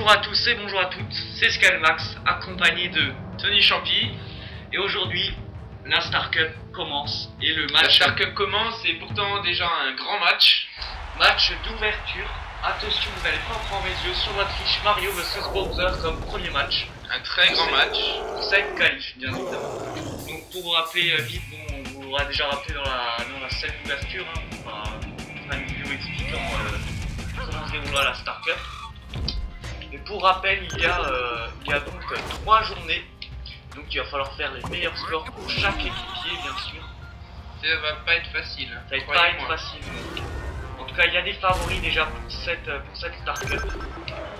Bonjour à tous et bonjour à toutes, c'est Scalmax, accompagné de Tony Champy. Et aujourd'hui, la Star Cup commence et le match... La Star Cup commence et pourtant déjà un grand match. Match d'ouverture. Attention, vous n'allez pas prendre les yeux sur votre fiche Mario vs Bowser comme premier match. Un très grand match. Pour cette qualif, bien évidemment. Donc pour vous rappeler vite, bon, on vous l'aura déjà rappelé dans la scène d'ouverture, hein, on fera une vidéo expliquant comment se déroulera la Star Cup. Et pour rappel, il y a donc 3 journées, donc il va falloir faire les meilleurs scores pour chaque équipier, bien sûr. Ça va pas être facile. Ça va pas être facile. En tout cas, il y a des favoris déjà pour cette Star Cup.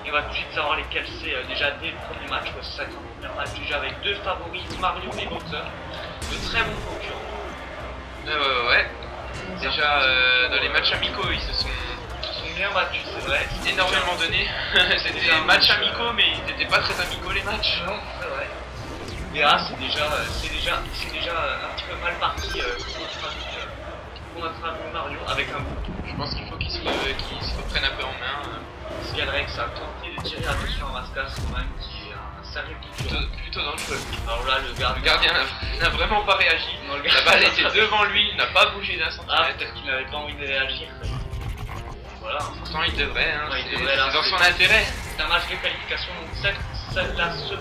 Et on va tout de suite savoir lesquels c'est déjà dès le premier match. C'est ça, le premier match déjà avec 2 favoris, Mario et Bowser. De très bons concurrents. Ouais. Déjà dans les matchs amicaux, ils se sont bien battus, c'est vrai. Énormément donné. C'était des matchs amicaux, mais ils n'étaient pas très amicaux les matchs. Non, c'est vrai. Et là, c'est déjà un petit peu mal parti pour notre ami Mario avec un bout. Je pense qu'il faut qu'il se reprenne un peu en main. Skyrex a tenté de tirer attention à Mascas quand même, qui est un sacré plutôt dans le feu. Alors là, le gardien n'a vraiment pas réagi. Non, la balle était devant lui, il n'a pas bougé d'un centimètre. Ah, peut-être qu'il n'avait pas envie de réagir. Voilà. Pourtant, il devrait, hein. Ouais, c'est dans son intérêt. C'est un match de qualification, donc ce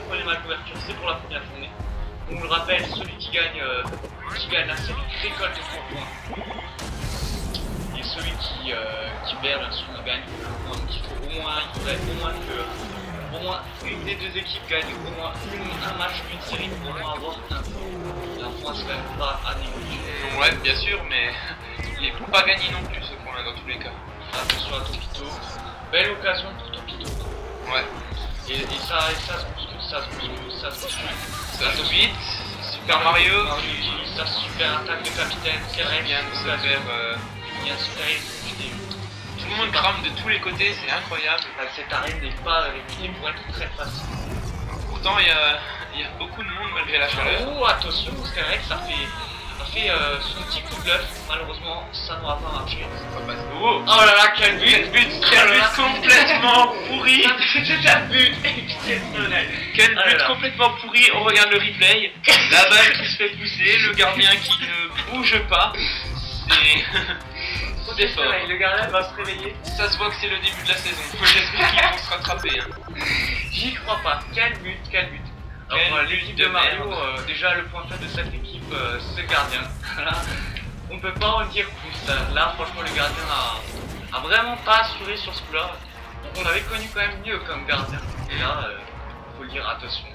premier match d'ouverture, c'est pour la première journée. On le rappelle, celui qui gagne la série récolte 3 points. Et celui qui perd, bien sûr, il gagne. Donc il faudrait au moins une des 2 équipes gagne au moins un match d'une série pour au moins avoir un point. Et un point, c'est quand même pas à négliger. Ouais, bien sûr, mais il ne faut pas gagner non plus ce point-là dans tous les cas. Attention à Topito. Belle occasion pour Topito. Ouais. Et ça se bouscule, ça se bouscule. Ça se vite. Super Mario. Utilise sa super attaque de capitaine. C'est vrai, bien de se faire. Il vient de se faire exécuter. Tout le monde crame de tous les côtés, c'est incroyable. Cette arène n'est pas réglée pour être très facile. Pourtant, il y a beaucoup de monde malgré la chaleur. Oh, attention, c'est vrai que ça fait son petit coup de bluff. Malheureusement, ça n'aura pas marché. Oh là là, quel but complètement pourri. C'était un but exceptionnel. Quel but complètement pourri. On regarde le replay. La balle qui se fait pousser, le gardien qui ne bouge pas. C'est fort. Le gardien va se réveiller. Ça se voit que c'est le début de la saison. J'espère qu'ils vont se rattraper. J'y crois pas. Quel but. Alors l'équipe de Mario, déjà le point faible de cette équipe, c'est le gardien. On peut pas en dire plus. Là, franchement, le gardien a vraiment pas assuré sur ce coup-là. On avait connu quand même mieux comme gardien. Et là, faut le dire, attention.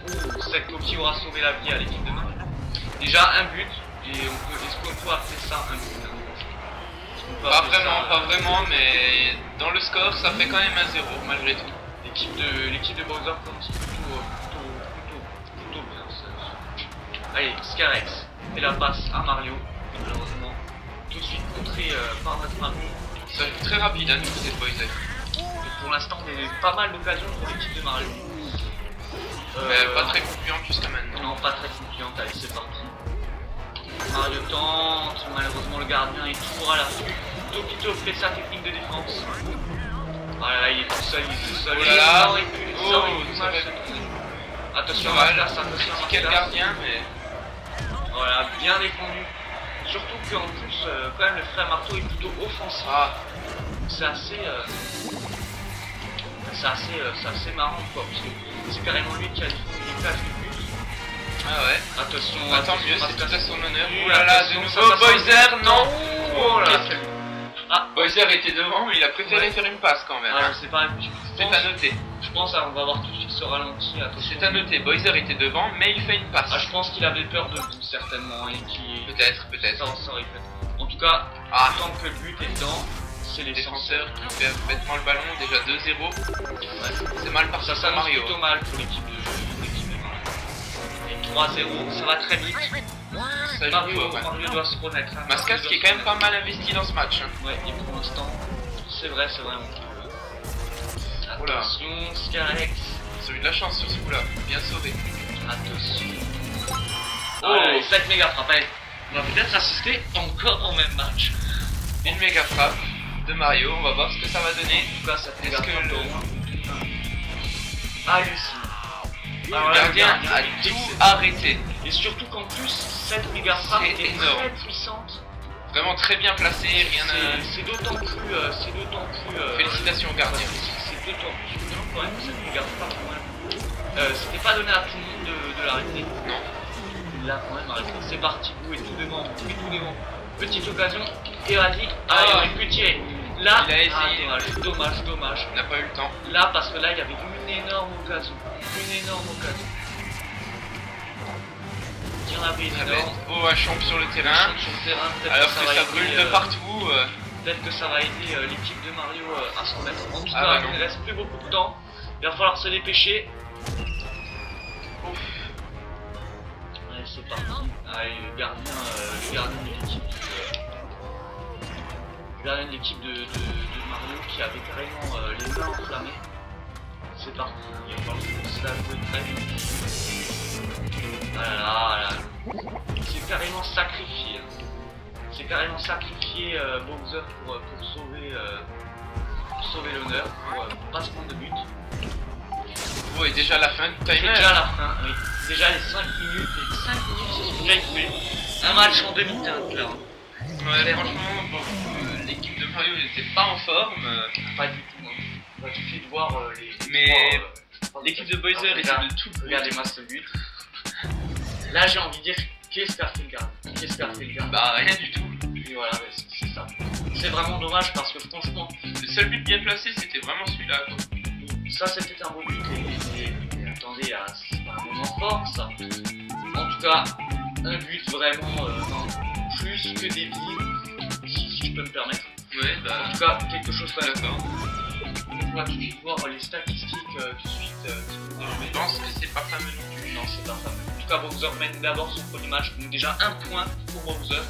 Cette copie aura sauvé la vie à l'équipe de Mario. Déjà un but, et est-ce qu'on peut appeler ça un but? Pas vraiment, mais dans le score, ça fait quand même un 0 malgré tout. L'équipe de Bowser commence plutôt bien. Allez, Scarex fait la passe à Mario, malheureusement tout de suite contré par notre Mario. Ça joue très rapide du côté de Bowser. Pour l'instant, il y a pas mal d'occasions pour l'équipe de Mario. Pas très concluante jusqu'à maintenant. Non, pas très concluante. Allez, c'est parti. Mario tente, malheureusement le gardien est toujours à l'affût. Topito fait sa technique de défense. Voilà, là il est tout seul, Oh là là. Attention à la place, quel gardien, mais... Voilà, bien défendu. Surtout qu'en plus, quand même, le frère Marteau est plutôt offensif. C'est assez marrant, quoi, parce que c'est carrément lui qui a défendu les places du but. Ah ouais. Attention, tant mieux, c'est tout à son honneur. Oh là là, de nouveau Bowser, non. Oh là là. Bowser était devant, mais il a préféré faire une passe quand même. C'est pas... C'est à noter. Je pense qu'on va voir tout de suite ce ralenti. C'est à noter, Bowser était devant, mais il fait une passe. Je pense qu'il avait peur de vous, certainement, et qui... Peut-être. En tout cas, tant que le but est dedans, c'est les défenseurs qui perdent bêtement le ballon, déjà 2-0. C'est mal parti ça Mario. Plutôt mal pour l'équipe de Mario. Et 3-0, ça va très vite. Mario doit se remettre. Mascas qui est quand même pas mal investi dans ce match. Ouais, et pour l'instant, c'est vrai. Attention, Scarex. Ils ont eu de la chance sur ce coup-là, bien sauvé. Attention. Allez, 7 méga frappe. On va peut-être assister encore au même match. Une méga frappe de Mario, on va voir ce que ça va donner. En tout cas, ça fait hallucinant. Le Alors là, gardien a tout tout arrêté. Et surtout qu'en plus, cette méga frappe C'est est énorme. très puissante. Vraiment très bien placé, rien à... C'est d'autant plus. Félicitations au gardien. C'est d'autant plus bien quand même cette méga frappe quand même. C'était pas donné à tout le monde de l'arrêter. Non. Il l'a quand même arrêté. C'est parti, vous et tout devant, Petite occasion, et vas-y. Ah, il aurait pu tirer. Là, Il a essayé. dommage. On n'a pas eu le temps. Là, parce que là, il y avait une énorme occasion. Il y en avait une énorme. Oh, un champ sur le terrain. Sur le terrain, peut-être Alors que va ça aider, brûle de partout. Peut-être que ça va aider l'équipe de Mario à s'en remettre. En tout Ah cas, bah il non. ne reste plus beaucoup de temps. Il va falloir se dépêcher. Ouf. Allez, c'est parti. Allez, le gardien de l'équipe. Le gardien de l'équipe de Mario qui avait carrément les mains enflammées. C'est parti. Il va falloir se la jouer très vite. Voilà. C'est carrément sacrifié. C'est carrément sacrifié Bowser pour sauver l'honneur, pour pas se prendre de but. Oh, et déjà la fin du C'est timer. déjà la fin, oui. Déjà les 5 minutes se sont déjà écoulées. Un match en demi-teinte là. Ouais, franchement, bon, l'équipe de Mario n'était pas en forme. Pas du tout. Il suffit de voir les. Mais l'équipe de Bowser essaie de tout. Regardez-moi ce but. Là j'ai envie de dire qu'est-ce qu'a fait le gars. Bah, rien du tout. Et voilà, c'est ça. C'est vraiment dommage parce que franchement, Le seul but bien placé, c'était vraiment celui-là. Quoi. ça c'était un beau but. Et attendez, c'est pas un moment fort ça. En tout cas, un but vraiment plus que débile, si je peux me permettre. Ouais, bah, En tout cas, quelque chose pas d'accord. On va tout de suite voir les statistiques tout de suite. Je pense que c'est pas fameux non plus. Non, c'est pas fameux. En tout cas, Bowser mène d'abord son premier match, donc déjà un point pour Bowser.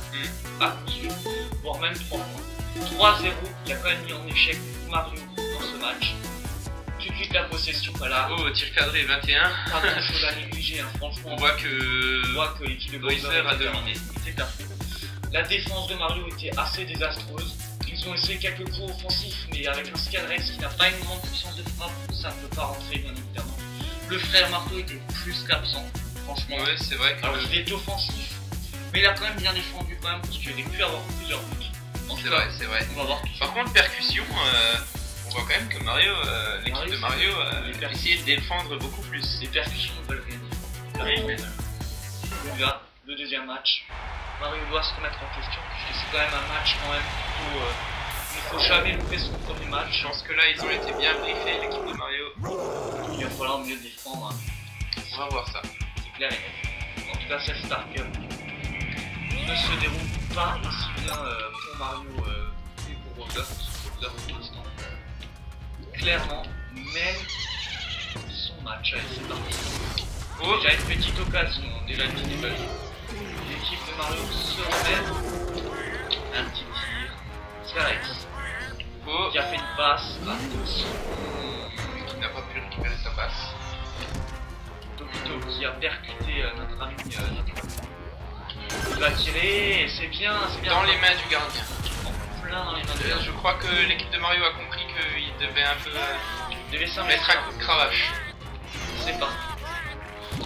À coup sûr, voire même 3 points. 3-0, il a quand même mis en échec Mario dans ce match. Tout de suite la possession, voilà. Oh, tir cadré 21. Pas grand chose à négliger, hein. Franchement. On voit que l'équipe de Bowser a dominé. C'était à fond. La défense de Mario était assez désastreuse. Ils ont essayé quelques coups offensifs, mais avec un Scanrex qui n'a pas une grande puissance de frappe, ça ne peut pas rentrer, bien évidemment. Le frère Marteau était plus qu'absent, franchement. Ouais, c'est vrai que. Alors il est offensif, mais il a quand même bien défendu quand même, parce qu'il aurait pu avoir plusieurs buts. C'est vrai. On va voir tout ça. Par contre, percussion, on voit quand même que Mario, l'équipe de Mario, a essayé de défendre beaucoup plus. Les percussions ne veulent rien dire. Donc là, le deuxième match. Mario doit se remettre en question, puisque c'est quand même un match quand même plutôt. Il ne faut jamais louper son premier match. Je pense que là, ils ont été bien briefés, l'équipe de Mario. Il va falloir mieux défendre. Hein. On va voir ça. C'est clair et net. En tout cas, cette Star Cup ne se déroule pas aussi bien pour Mario que pour Bowser, parce que Bowser pour l'instant clairement mène son match. Allez, c'est parti. Oh, Déjà une petite occasion, déjà une petite occasion. L'équipe de Mario se remet. Un petit tir. Scarex oh, qui a fait une passe. Attention. qui n'a pas pu récupérer sa passe. Tokito qui a percuté notre ami. Il va tirer et c'est bien. Dans les mains du gardien. En plein dans les mains de D'ailleurs, je crois que l'équipe de Mario a compris qu'il devait un peu devait mettre un coup de cravache. C'est parti.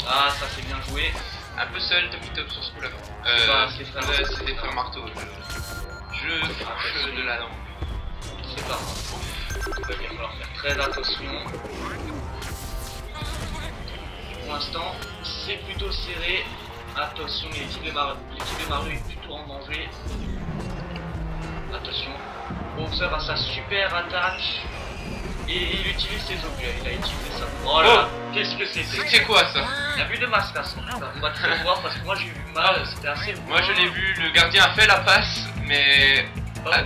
Ah, ça c'est bien joué. Un peu seul, Tokito sur ce coup-là. C'est des frères marteaux. Je fouche de la langue. C'est pas grave. Il va falloir faire très attention. Pour l'instant, c'est plutôt serré. Attention, l'équipe de Mario est plutôt en danger. Attention. Bowser a sa super attaque. Et il utilise ses objets. Il a utilisé ça. Oh là, qu'est-ce que c'était? C'était quoi ça? Il y a plus de masque à son. On va te le voir parce que moi j'ai eu mal. C'était assez. Moi je l'ai vu, le gardien a fait la passe, mais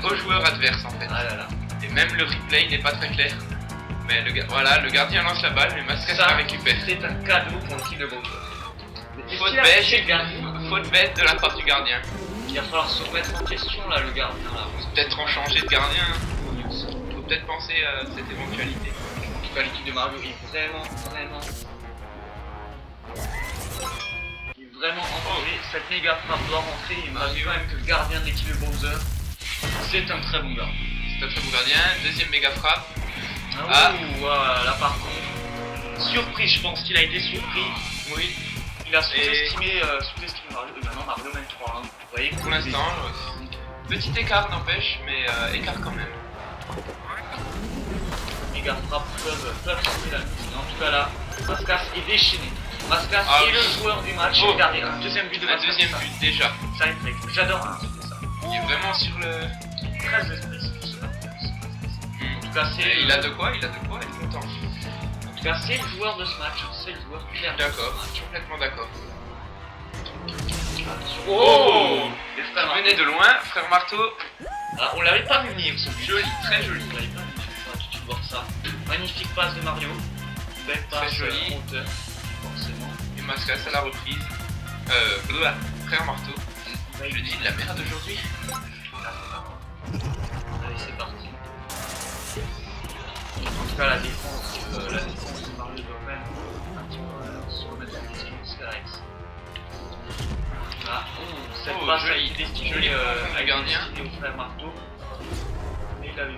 au joueur adverse en fait. Ah là là. Et même le replay n'est pas très clair. Mais voilà, le gardien lance la balle, mais Mascas la récupère. C'est un cadeau pour l'équipe de Bowser. Faute bête de la part du gardien. Il va falloir se remettre en question là, le gardien là. Peut-être en changer de gardien. Faut peut-être penser à cette éventualité. En tout cas, l'équipe de Mario est vraiment en danger. Cette méga frappe doit rentrer. Il m'a dit quand même que le gardien de l'équipe de Bowser, c'est un très bon gars. C'est un très bon gardien. Deuxième méga frappe. Ah, là par contre, Surprise, je pense qu'il a été surpris. Oui. Il a sous-estimé Mario. Maintenant Mario mène 3-1. Vous voyez, Pour l'instant, petit écart n'empêche, mais écart quand même. Les gars frappes peuvent frapper la mise. En tout cas là, Mascas est déchaîné. Mascas est le joueur du match. Regardez, un deuxième but de Mascas. Un deuxième but déjà. Ça est très. J'adore ça. Il est vraiment sur le... Très expressif ce match. En tout cas, c'est... Il a de quoi être content. En tout cas, c'est le joueur de ce match. C'est le joueur clair. D'accord, complètement d'accord. Oh, les frères venait de loin, frère Marteau. Ah, on l'avait pas vu venir ce but. Joli, très joli. On l'avait pas vu venir. On va tout de suite voir ça. Magnifique passe de Mario. Belle passe jolie. en hauteur. Forcément. Et Mascas à la reprise. Frère Marteau. Je dis de la merde aujourd'hui. Allez, c'est parti. En tout cas, la défense de Mario doit quand même un petit peu se remettre en question de Skyrex. Ah, cette passe a été destinée au frère Marteau. Mais il avait vu.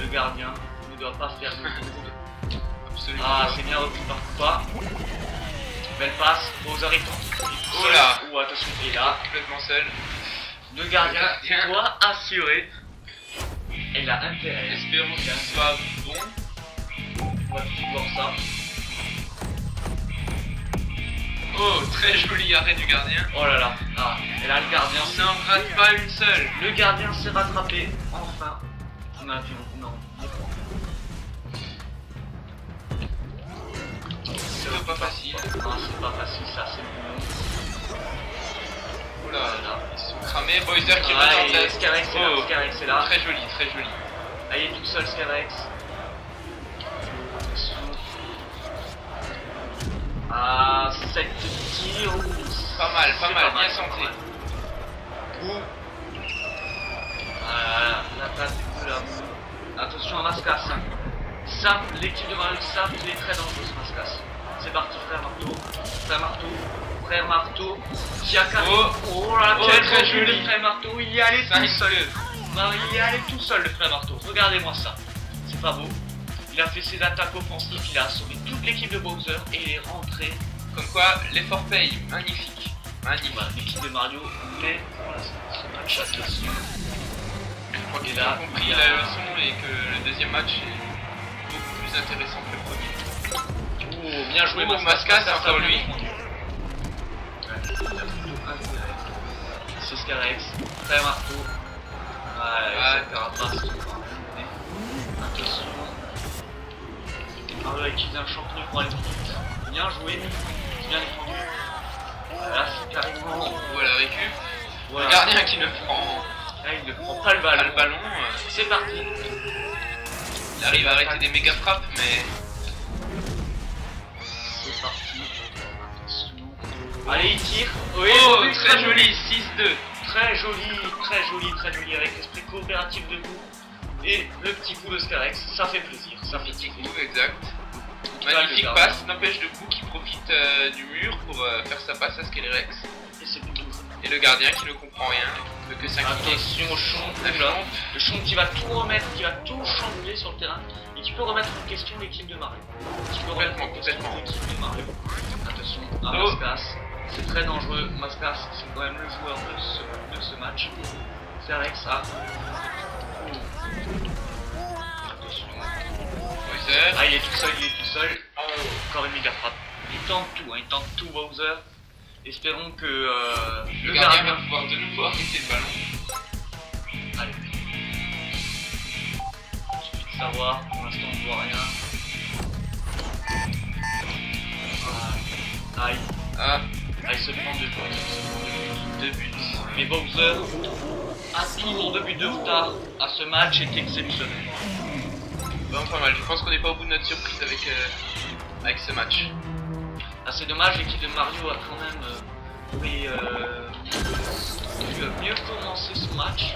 Le gardien ne doit pas faire de coup. Absolument. Ah, c'est bien repris par Koopa. Belle passe, Bowser est en. Oh là. Ou attention, et là, Complètement seul. le gardien doit assurer. Et il a intérêt. Espérons qu'il soit bon. On va tout voir ça. Oh, très joli arrêt du gardien. Oh là là. Ah, et là le gardien On n'en rate pas une seule. Le gardien s'est rattrapé. Enfin. On a vu. Non. C'est pas facile. Non, c'est pas facile, ça, c'est bon. Oh là là. Ils se sont cramés. Bowser qui Ah, remet en tête. Skyrex est là. Skyrex est là. Très joli, très joli. Ah, il est tout seul, Skyrex. Ah, 7 tirs. Pas mal, bien santé. Voilà, la passe du coup là. Attention à Mascas. Ça, l'équipe de Mario savent qu'il est très dangereux ce Mascas. C'est parti, frère Marteau. Frère Marteau. Qui a carré. Oh là là, quel très joli joli. le frère Marteau. Il y est allé tout seul. 5-2. Non, il y est allé tout seul, le frère Marteau. Regardez-moi ça. C'est pas beau. Il a fait ses attaques offensives, il a assommé toute l'équipe de Bowser et il est rentré. Comme quoi, l'effort paye. Magnifique. Magnifique. Voilà, l'équipe de Mario, mais voilà, ce match à question. Je crois qu'il a compris la leçon et que le deuxième match est beaucoup plus intéressant que le premier. Oh, bien joué, Mascas, c'est encore lui. C'est Skyrex, frère Marteau. Ouais, Carapace. Attention. Mario a utilisé un champignon pour aller vite. Bien joué, bien défendu. Là, c'est carrément. Voilà, récup. Voilà. Le gardien qui ne prend Là, il ne prend pas le ballon. C'est parti. Il arrive à arrêter des méga frappes, mais. C'est parti. Attention. Allez, il tire. Oui, Oh, très joli, 6-2. Très joli avec l'esprit coopératif de vous. Et le petit coup de Skyrex, ça fait plaisir. Ça fait Petit plaisir. coup, exact. Magnifique passe, n'empêche de coup qui profite du mur pour faire sa passe à Skyrex. Et c'est plutôt joli. Et le gardien qui ne comprend rien, qui ne peut que s'inquiéter. Attention au champ, le champ qui va tout remettre, qui va tout chambouler sur le terrain et qui peut remettre en question l'équipe de Mario. Qui peut remettre en question l'équipe de Mario. Attention à Mascas, c'est très dangereux. Mascas, c'est quand même le joueur de ce match. C'est Alex, ah. Attention. Bowser. Ah, il est tout seul. Oh, encore une méga frappe. Il tente tout, Bowser. Espérons que le gardien va pouvoir de nouveau arrêter le ballon. Allez. Il suffit de savoir, pour l'instant on ne voit rien. Aïe. Ah, Il se prend deux buts. Mais Bowser a toujours 2 buts de retard à ce match est exceptionnel. vraiment pas mal. Je pense qu'on n'est pas au bout de notre surprise avec ce match. Ah, c'est dommage, l'équipe de Mario a quand même mieux commencé ce match.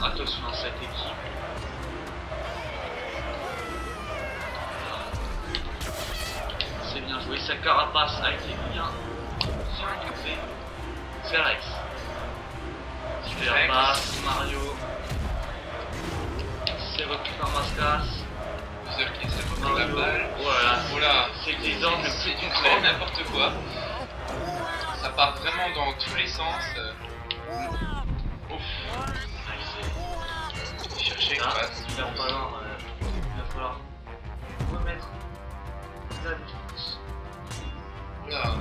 Attention à cette équipe. C'est bien joué, sa carapace a été bien utilisée. C'est Alex. Super passe, Mario. C'est repris par Mascas. Bowser qui essaie de prendre la balle. Voilà, Voilà, c'est l'exemple le c'est plus du concret. grand n'importe quoi. Ça part vraiment dans tous les sens. Ouf. Chercher une passe. Il va falloir remettre la défense. Voilà.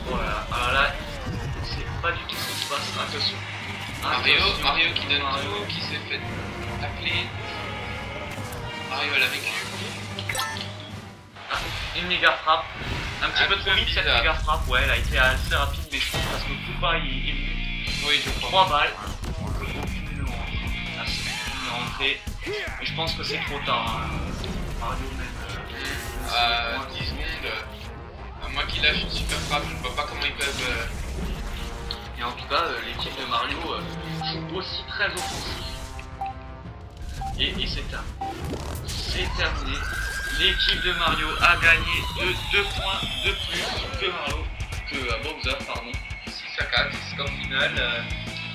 Voilà, alors là, c'est pas du tout ce qui se passe. Attention. Mario qui donne tout, qui s'est fait tacler. Mario à la vécu. Une méga frappe. Un petit peu trop vite cette bizarre. méga frappe. Ouais, elle a été assez rapide, mais je pense parce que Koopa il est venu. Oui, je crois. 3 balles. Aucune ne rentre. Ah, c'est une rentrée. Mais je pense que c'est trop tard. Hein. Mario même. À 10 secondes. À moins qu'il lâche une super frappe, je ne vois pas comment ils peuvent. Et en tout cas, l'équipe de Mario joue aussi très offensif. Et c'est terminé. C'est terminé. L'équipe de Mario a gagné de 2 points de plus que Bowser, pardon. 6 à 4, score final.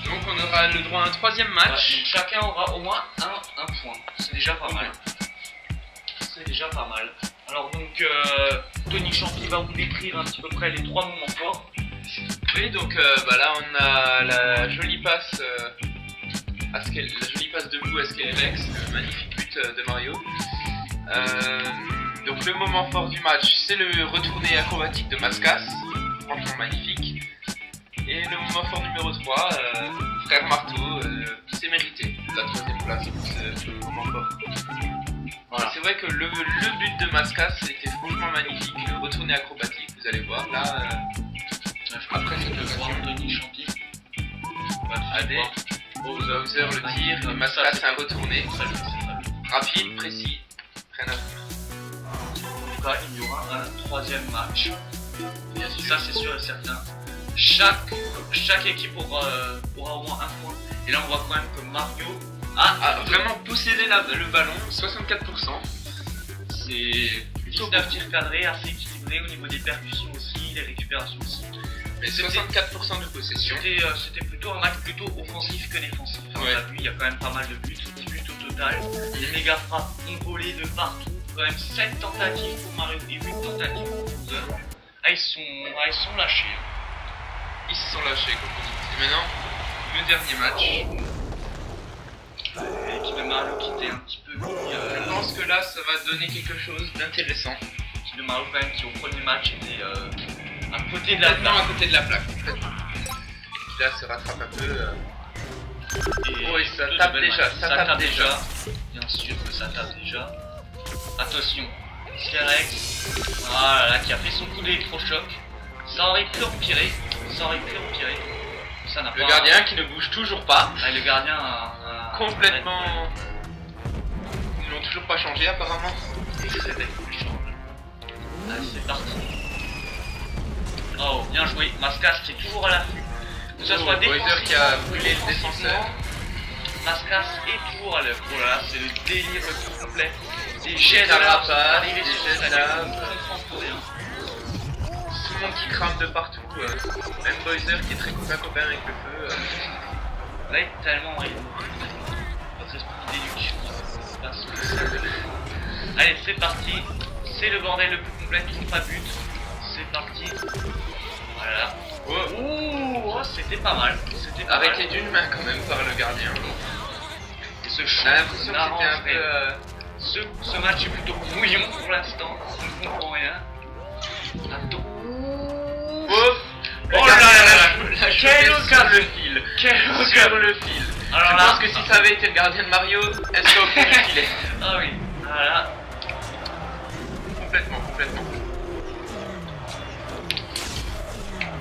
Donc on aura le droit à un troisième Ouais, match. donc chacun aura au moins un point. C'est déjà pas mal. C'est déjà pas mal. Alors donc, Tony Champi va vous décrire un petit peu près les 3 moments forts. Oui, donc là on a la jolie passe la jolie passe de Blue à Skelelex, le magnifique but de Mario. Donc le moment fort du match, c'est le retourné acrobatique de Mascas, franchement magnifique. Et le moment fort numéro 3, Frère Marteau, c'est mérité, la 3ème place pour ce moment fort. Voilà. C'est vrai que le but de Mascas était franchement magnifique, le retourné acrobatique, vous allez voir, là... Après cette occasion, Tony Champi AD, Bowser le tir, et Mascas c'est un retourné. Rapide, précis, rien à dire. En tout cas, il y aura un 3ème match. Bien sûr. Ça, c'est sûr et certain. Chaque équipe aura au moins un point. Et là, on voit quand même que Mario a vraiment possédé le ballon, 64%. C'est 19 tirs cadrés, assez équilibré au niveau des percussions aussi, des récupérations aussi. Mais 64% de possession. C'était plutôt un match plutôt offensif que défensif. On a vu, il y a quand même pas mal de buts, 10 buts au total. Les méga frappes ont volé de partout. Quand même 7 tentatives pour Mario et 8 tentatives pour Bowser. Ah, ils sont lâchés. Ils se sont lâchés, comme on dit. Et maintenant, le dernier match. L'équipe de Mario qui était un petit peu... je pense que là, ça va donner quelque chose d'intéressant. L'équipe de Mario quand même qui au premier match était à côté de la complètement plaque. à côté de la plaque. Là, se rattrape un peu. Oui, ça tape déjà. Ça tape déjà. Bien sûr que ça tape déjà. Attention, Skerex, voilà, qui a fait son coup d'électrochoc. Ça aurait pu empirer. Ça n'a le pas... gardien qui ne bouge toujours pas. Ah, le gardien a... complètement... Ils n'ont toujours pas changé apparemment. Allez, c'est parti. Oh, bien joué. Mascas qui est toujours à l'affût. Que ce soit Bowser qui a brûlé le défenseur. Mascas est toujours à l'œuvre. Oh là là, c'est le délire le plus complet. Des jets jets de lave arrivés arrivés sur sur la la lave. rien. Tout le monde qui crame de partout. Même Bowser qui est très copain avec le feu. Là, il est tellement rien. Notre esprit d'éducation. Allez, c'est parti. C'est le bordel le plus complet, toujours pas de but. C'est parti. Voilà. Oh, c'était pas mal. C'était pas Arrêté mal. d'une main quand même par le gardien. Et ce J'ai l'impression que c'était un peu... Ce match est plutôt brouillon pour l'instant. On ne comprend rien. Attends. Oh là là, quelle sur le fil. Sur le fil. Alors je là, pense que si ça avait été le gardien de Mario, elle serait au fond du filet. Ah oui, voilà. Complètement.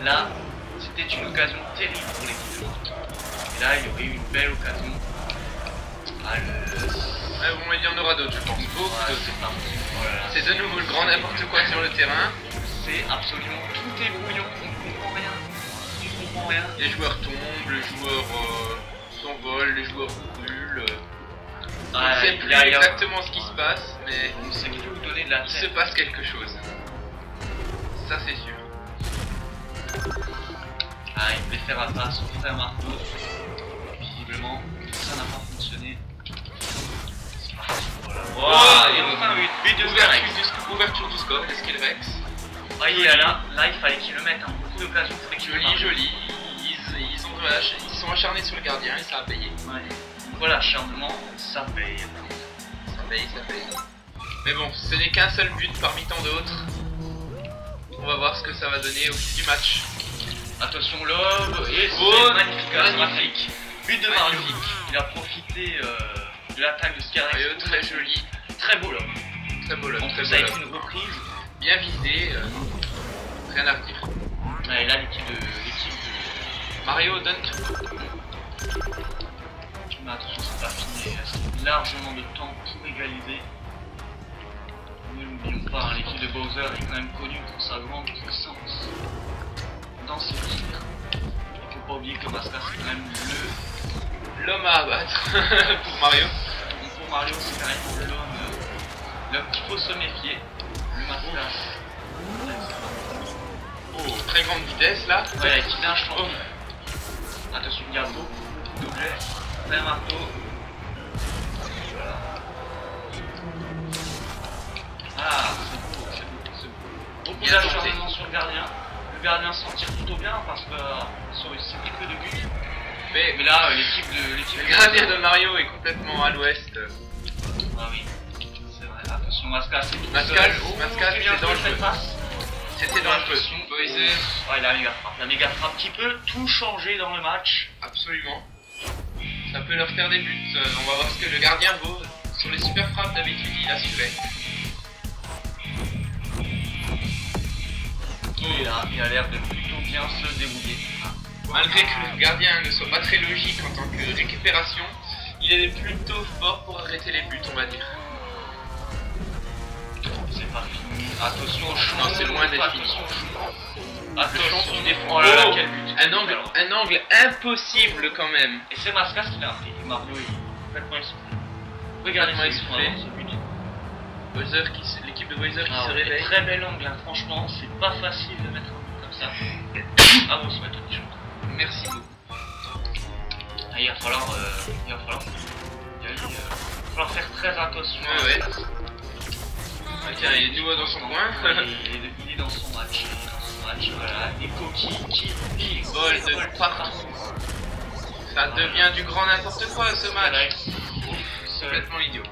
Là, c'était une occasion terrible pour l'équipe de Mario. Et là, il y aurait eu une belle occasion. Ah, Bon, il y en aura d'autres, je pense. Beaucoup d'autres. C'est parti. Voilà. C'est de nouveau le grand n'importe quoi sur le terrain. C'est absolument tout est brouillon. On ne comprend rien. Les joueurs tombent, les joueurs s'envolent, les joueurs brûlent. On ne sait plus exactement ce qui se passe, mais on ne sait plus où donner de la tête. Il se passe quelque chose. Ça, c'est sûr. Ah, il préfère pas son frère Marteau. Visiblement, ça n'a pas fonctionné. C'est parti, voilà. Wow, et enfin, but de Scarex. Ouverture du score de Skillrex. Ah, là, il fallait qu'il le mette, hein. Beaucoup d'occasions pour qu'il le marque. Joli. Ils sont acharnés sur le gardien et ça a payé. Ouais. Voilà, l'acharnement, ça paye. Ça paye. Mais bon, ce n'est qu'un seul but parmi tant d'autres. On va voir ce que ça va donner au fil du match. Attention, Love, et magnifique. But de Mario. Il a profité de l'attaque de Scarex. Mario, très joli. Très beau Love. Très beau Love. En plus, avec une reprise. Bien visé. Rien à redire. Et là, l'équipe de Mario Dunk. Mais attention, c'est pas fini. Il reste largement de temps pour égaliser. Ne l'oublions pas, hein, l'équipe de Bowser est quand même connue pour sa grande puissance dans ses tirs. Il ne faut pas oublier que Mascas c'est quand même l'homme à abattre pour Mario. Donc pour Mario, c'est carrément l'homme qu'il faut se méfier. Le Mascas. Oh, très grande vitesse là. Ouais, qui d'un champion. Attention, il y a beaucoup d'objets. Un marteau. Voilà. Ah, c'est beau. Beaucoup d'acharnement sur le gardien. Le gardien s'en tire plutôt bien parce que sur ces quelques de buts. Mais là, l'équipe le gardien de Mario est complètement à l'ouest. Ah oui, c'est vrai. Attention, Mascas, c'est tout. Mascas, c'est dangereux. C'était dangereux. Bowser. Ouais, la méga frappe. La méga frappe qui peut tout changer dans le match. Absolument. Ça peut leur faire des buts. On va voir ce que le gardien vaut. Sur les super frappes, d'habitude, il assurait. Et là, il a l'air de plutôt bien se débrouiller. Malgré que le gardien ne soit pas très logique en tant que récupération, il est plutôt fort pour arrêter les buts, on va dire. C'est pas fini. Attention au champ. Non, c'est loin d'être fini. Attention, il défend. Oh là là, quel but. Un angle impossible quand même. Et c'est Mascas qui l'a fait. Mario, il est complètement essoufflé. Regardez-moi essoufflé. L'équipe de Bowser qui se réveille. Très bel angle, hein. Franchement, c'est pas facile de mettre un but comme ça. Ah bon, c'est pas tout. Merci beaucoup. Ah, il va falloir faire très attention. Ouais. Tiens, il est nouveau dans son coin. Il est dans son match. Voilà. Des coquilles qui volent de partout. Ça devient du grand n'importe quoi ce match. C'est complètement idiot.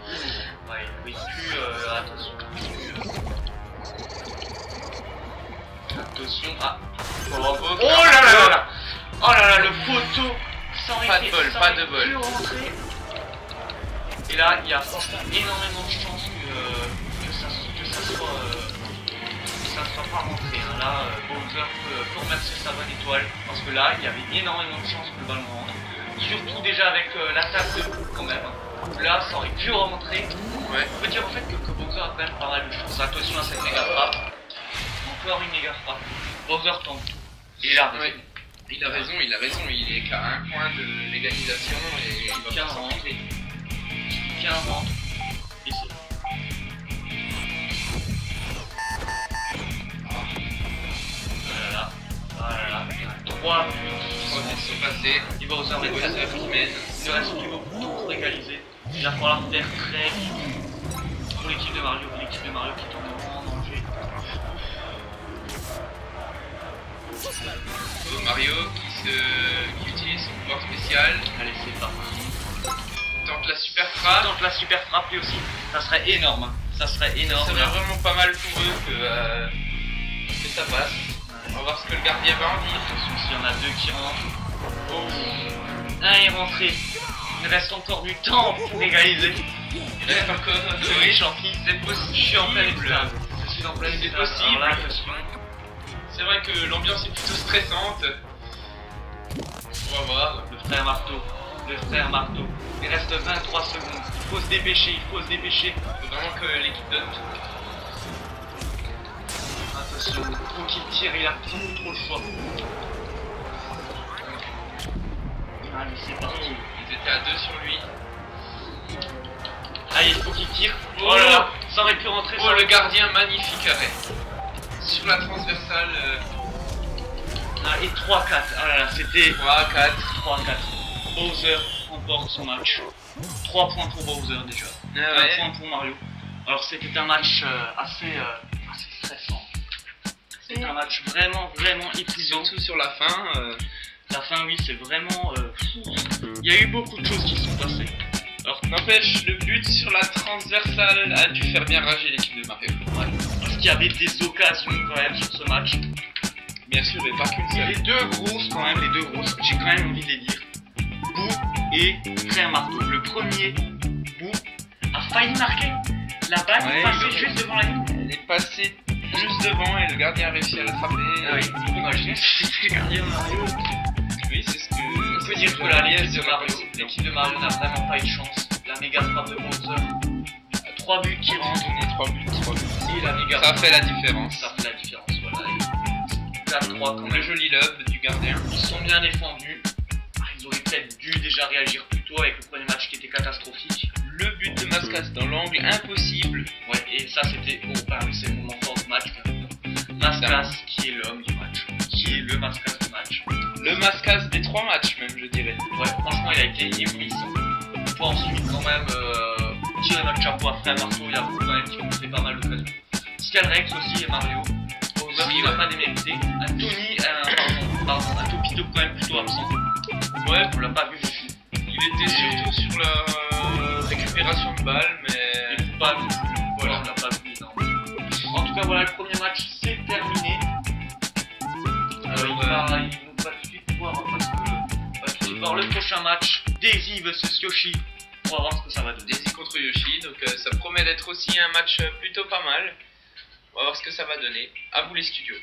Ouais, oui, plus attention. Attention. Ah. Oh là là. Oh là là, le poteau. Pas de bol. Et là, il y a franchement énormément de chances que ça soit pas rentré. Hein. Là, Bowser peut remercier sa bonne étoile parce que là, il y avait énormément de chances que le ballon rentre. Surtout déjà avec l'attaque de coup quand même. Là, ça aurait pu rentrer. Ouais. On peut dire en fait que Bowser a quand même pas mal de chance. Attention à cette méga frappe. Encore une méga frappe. Bowser tente. Et là, ouais. Il a raison, il est qu'à un point de l'égalisation et il va pas s'en rentrer. Qui rentre. Et c'est. Voilà. 3 buts qui sont passés. Il va aux armes qui mène. Il ne reste plus beaucoup pour égaliser. Il va falloir faire très vite pour l'équipe de Mario. L'équipe de Mario qui est en grand danger. Mario qui utilise son pouvoir spécial. Allez, c'est parti. Tente la super frappe. Lui aussi. Ça serait énorme. Ça serait vraiment pas mal pour eux que ça passe. Ouais. On va voir ce que le gardien va en dire. Attention, s'il y en a deux qui rentrent. Oh. Un est rentré. Il reste encore du temps pour égaliser. Il reste encore. Oui, Champi, c'est possible. Je suis en pleine épreuve. C'est possible. C'est vrai que l'ambiance est plutôt stressante. On va voir. Le frère marteau. Il reste 23 secondes. Il faut se dépêcher. Il faut vraiment que l'équipe donne tout. Attention, faut qu'il tire, il a trop le choix. Allez, c'est parti. Ils étaient à 2 sur lui. Allez, il faut qu'il tire. Oh là là, ça aurait pu rentrer. Oh, le gardien, magnifique arrêt. Sur la transversale. Ah, et 3-4. Ah là là, c'était 3-4. Bowser remporte son match. 3 points pour Bowser déjà. Ouais. Un point pour Mario. Alors c'était un match assez stressant. C'était un match vraiment épuisant. Surtout sur la fin. La fin, oui, c'est vraiment fou. Il y a eu beaucoup de choses qui se sont passées. Alors n'empêche, le but sur la transversale a dû faire bien rager l'équipe de Mario. Ouais. Parce qu'il y avait des occasions quand même sur ce match. Bien sûr, mais pas qu'une seule. Les deux grosses, j'ai quand même envie de les dire. Boo et Frère Marteau. Le premier, Boo, a failli marquer. La balle est passée juste devant la ligne. Elle est passée juste devant et le gardien a réussi à l'attraper. Ah oui, imaginez si c'était le gardien Mario. Oui, c'est ce que... On peut dire que là, l'équipe de Mario n'a vraiment pas eu de chance. La méga frappe de Bowser, 3 buts qui rentrent, On est 3 buts. et la méga Ça frappe, fait la différence. ça fait la différence. Voilà. 4-3 quand Le même. joli lob du gardien. Ils sont bien défendus. Ils auraient peut-être dû déjà réagir plus tôt avec le premier match qui était catastrophique. Le but de Mascas dans l'angle impossible. Ouais, et ça c'était c'est le moment fort du match. Mascas qui est l'homme du match. Qui est le Mascas du match. Le Mascas des 3 matchs même, je dirais. Ouais, franchement il a été éblouissant. On peut ensuite quand même tirer notre chapeau à Frère Marteau. Il y a beaucoup quand même qui ont fait pas mal d'occasions. Skelrex aussi et Mario. Bowser qui va pas démériter. Un Tony, un Topito quand même plutôt absent. Ouais, On l'a pas vu beaucoup. il était surtout sur la récupération de balles, mais... Et pas non plus. Voilà, on l'a pas vu énormément. En tout cas, voilà, le premier match c'est terminé. Il va tout de suite voir parce que on va tout de suite voir le prochain match. Daisy vs Yoshi. On va voir ce que ça va donner. Daisy contre Yoshi, donc ça promet d'être aussi un match plutôt pas mal. On va voir ce que ça va donner. À vous les studios.